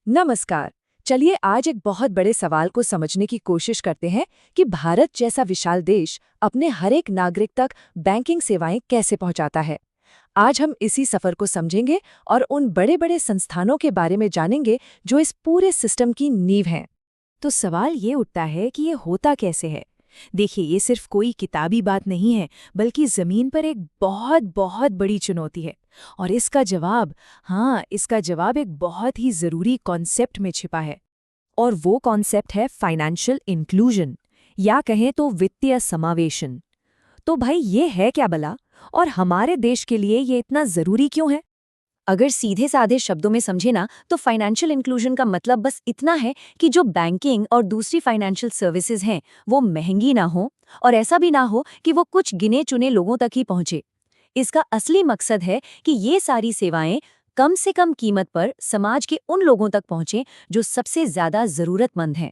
नमस्कार। चलिए आज एक बहुत बड़े सवाल को समझने की कोशिश करते हैं कि भारत जैसा विशाल देश अपने हर एक नागरिक तक बैंकिंग सेवाएं कैसे पहुंचाता है। आज हम इसी सफर को समझेंगे और उन बड़े बड़े संस्थानों के बारे में जानेंगे जो इस पूरे सिस्टम की नींव हैं। तो सवाल ये उठता है कि ये होता कैसे है। देखिए, ये सिर्फ कोई किताबी बात नहीं है, बल्कि जमीन पर एक बहुत बहुत बड़ी चुनौती है। और इसका जवाब एक बहुत ही जरूरी कॉन्सेप्ट में छिपा है। और वो कॉन्सेप्ट है फाइनेंशियल इंक्लूजन, या कहें तो वित्तीय समावेशन। तो भाई, ये है क्या भला, और हमारे देश के लिए ये इतना जरूरी क्यों है? अगर सीधे साधे शब्दों में समझे ना, तो फाइनेंशियल इंक्लूजन का मतलब बस इतना है कि जो बैंकिंग और दूसरी फाइनेंशियल सर्विसेज हैं वो महंगी ना हो, और ऐसा भी ना हो कि वो कुछ गिने चुने लोगों तक ही पहुंचे। इसका असली मकसद है कि ये सारी सेवाएं कम से कम कीमत पर समाज के उन लोगों तक पहुंचे जो सबसे ज्यादा जरूरतमंद हैं।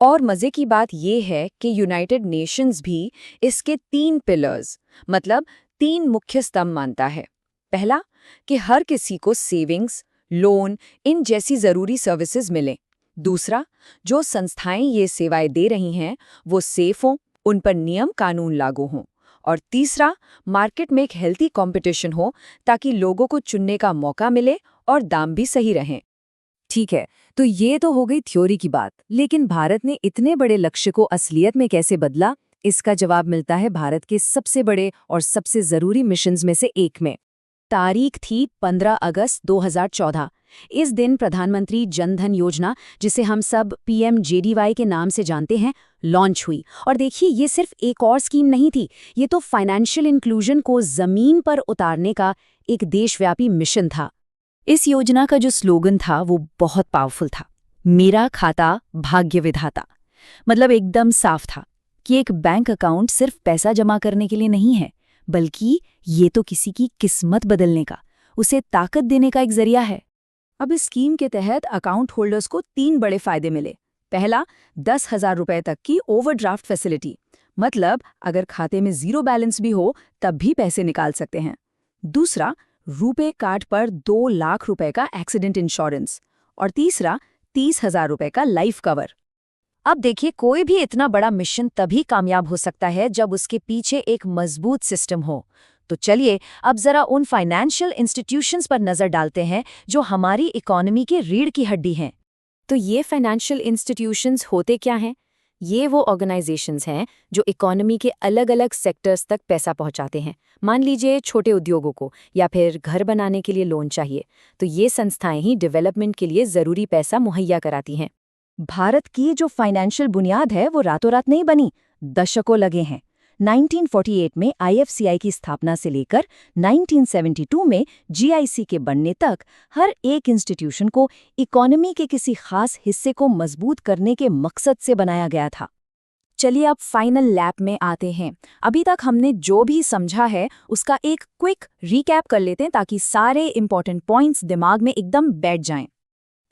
और मजे की बात यह है कि यूनाइटेड नेशंस भी इसके 3 पिलर्स मतलब 3 मुख्य स्तंभ मानता है। पहला, कि हर किसी को सेविंग्स, लोन इन जैसी जरूरी सर्विसेज मिलें। दूसरा, जो संस्थाएं ये सेवाएं दे रही हैं वो सेफ हों, उन पर नियम कानून लागू हों। और तीसरा, मार्केट में एक हेल्थी कंपटीशन हो ताकि लोगों को चुनने का मौका मिले और दाम भी सही रहें। ठीक है, तो ये तो हो गई थ्योरी की बात, लेकिन भारत ने इतने बड़े लक्ष्य को असलियत में कैसे बदला? इसका जवाब मिलता है भारत के सबसे बड़े और सबसे जरूरी मिशंस में से एक में। तारीख थी 15 अगस्त 2014। इस दिन प्रधानमंत्री जन धन योजना, जिसे हम सब PMJDY के नाम से जानते हैं, लॉन्च हुई। और देखिए, ये सिर्फ एक और स्कीम नहीं थी, ये तो फाइनेंशियल इंक्लूजन को जमीन पर उतारने का एक देशव्यापी मिशन था। इस योजना का जो स्लोगन था वो बहुत पावरफुल था, मेरा खाता भाग्य विधाता। मतलब एकदम साफ था कि एक बैंक अकाउंट सिर्फ पैसा जमा करने के लिए नहीं है, बल्कि ये तो किसी की किस्मत बदलने का, उसे ताकत देने का एक जरिया है। अब इस स्कीम के तहत अकाउंट होल्डर्स को 3 बड़े फायदे मिले। पहला, 10,000 रुपए तक की ओवरड्राफ्ट फैसिलिटी, मतलब अगर खाते में 0 बैलेंस भी हो तब भी पैसे निकाल सकते हैं। दूसरा, रुपे कार्ड पर 2 लाख रुपए का एक्सीडेंट इंश्योरेंस। और तीसरा, 30,000 रुपए का लाइफ कवर। अब देखिए, कोई भी इतना बड़ा मिशन तभी कामयाब हो सकता है जब उसके पीछे एक मजबूत सिस्टम हो। तो चलिए अब जरा उन फाइनेंशियल इंस्टीट्यूशंस पर नजर डालते हैं जो हमारी इकोनॉमी के रीढ़ की हड्डी हैं। तो ये फाइनेंशियल इंस्टीट्यूशंस होते क्या हैं? ये वो ऑर्गेनाइजेशंस हैं जो इकोनॉमी के अलग अलग सेक्टर्स तक पैसा पहुंचाते हैं। मान लीजिए छोटे उद्योगों को या फिर घर बनाने के लिए लोन चाहिए, तो ये संस्थाएं ही डेवलपमेंट के लिए ज़रूरी पैसा मुहैया कराती हैं। भारत की जो फाइनेंशियल बुनियाद है वो रातों रात नहीं बनी, दशकों लगे हैं। 1948 में IFCI की स्थापना से लेकर 1972 में GIC के बनने तक हर एक इंस्टीट्यूशन को इकोनॉमी के किसी खास हिस्से को मजबूत करने के मकसद से बनाया गया था। चलिए अब फाइनल लैप में आते हैं। अभी तक हमने जो भी समझा है उसका एक क्विक रीकैप कर लेते हैं ताकि सारे इंपॉर्टेंट पॉइंट्स दिमाग में एकदम बैठ जाएं।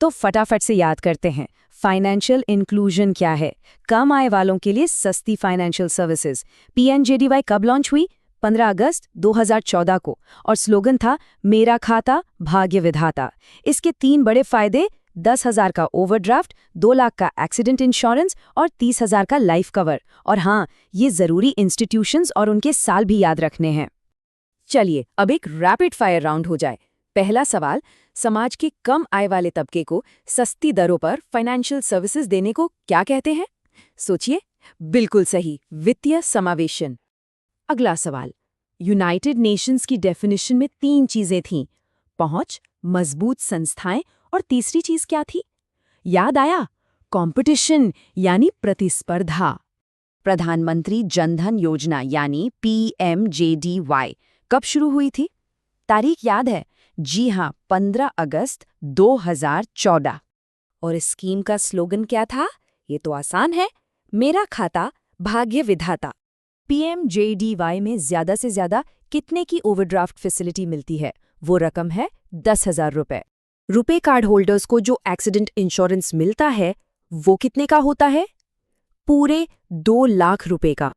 तो फटाफट से याद करते हैं, फाइनेंशियल इंक्लूजन क्या है? कम आय वालों के लिए सस्ती फाइनेंशियल सर्विसेज। PMJDY कब लॉन्च हुई? 15 अगस्त 2014 को। और स्लोगन था, मेरा खाता भाग्य विधाता। इसके 3 बड़े फायदे, 10,000 का ओवरड्राफ्ट, 2 लाख का एक्सीडेंट इंश्योरेंस और 30,000 का लाइफ कवर। और हाँ, ये जरूरी इंस्टीट्यूशंस और उनके साल भी याद रखने हैं। चलिए अब एक रैपिड फायर राउंड हो जाए। पहला सवाल, समाज के कम आय वाले तबके को सस्ती दरों पर फाइनेंशियल सर्विसेज देने को क्या कहते हैं? सोचिए, बिल्कुल सही, वित्तीय समावेशन। अगला सवाल, यूनाइटेड नेशंस की डेफिनेशन में 3 चीजें थीं, पहुंच, मजबूत संस्थाएं और तीसरी चीज क्या थी? याद आया? कंपटीशन यानी प्रतिस्पर्धा। प्रधानमंत्री जन धन योजना यानी PMJDY कब शुरू हुई थी? तारीख याद है? जी हाँ, 15 अगस्त 2014। और इस स्कीम का स्लोगन क्या था? ये तो आसान है, मेरा खाता भाग्य विधाता। PMJDY में ज्यादा से ज्यादा कितने की ओवरड्राफ्ट फैसिलिटी मिलती है? वो रकम है 10,000 रुपए। रुपे कार्ड होल्डर्स को जो एक्सीडेंट इंश्योरेंस मिलता है वो कितने का होता है? पूरे 2 लाख रुपए का।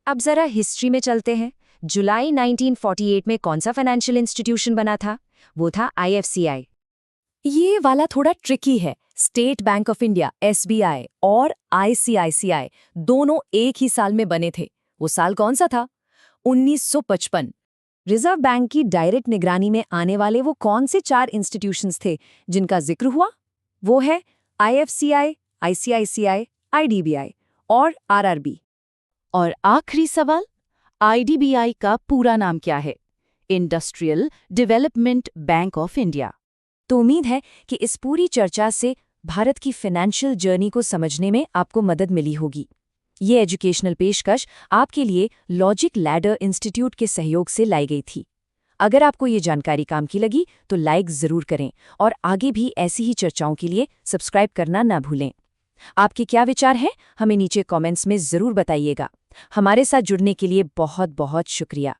अब जरा हिस्ट्री में चलते हैं। जुलाई 1948 में कौन सा फाइनेंशियल इंस्टीट्यूशन बना था? वो था IFCI। ये वाला थोड़ा ट्रिकी है। State bank of India SBI और ICICI दोनों एक ही साल में बने थे। वो साल कौन सा था? 1955। रिजर्व बैंक की डायरेक्ट निगरानी में आने वाले वो कौन से 4 इंस्टीट्यूशंस थे जिनका जिक्र हुआ? वो है IFCI, ICICI, IDBI और RRB। और आखिरी सवाल, IDBI का पूरा नाम क्या है? Industrial development bank of India. तो उम्मीद है कि इस पूरी चर्चा से भारत की फाइनेंशियल जर्नी को समझने में आपको मदद मिली होगी। ये एजुकेशनल पेशकश आपके लिए लॉजिक लैडर इंस्टीट्यूट के सहयोग से लाई गई थी। अगर आपको ये जानकारी काम की लगी तो लाइक ज़रूर करें और आगे भी ऐसी ही चर्चाओं के लिए सब्सक्राइब करना ना भूलें। आपके क्या विचार हैं हमें नीचे कमेंट्स में ज़रूर बताइएगा। हमारे साथ जुड़ने के लिए बहुत बहुत शुक्रिया।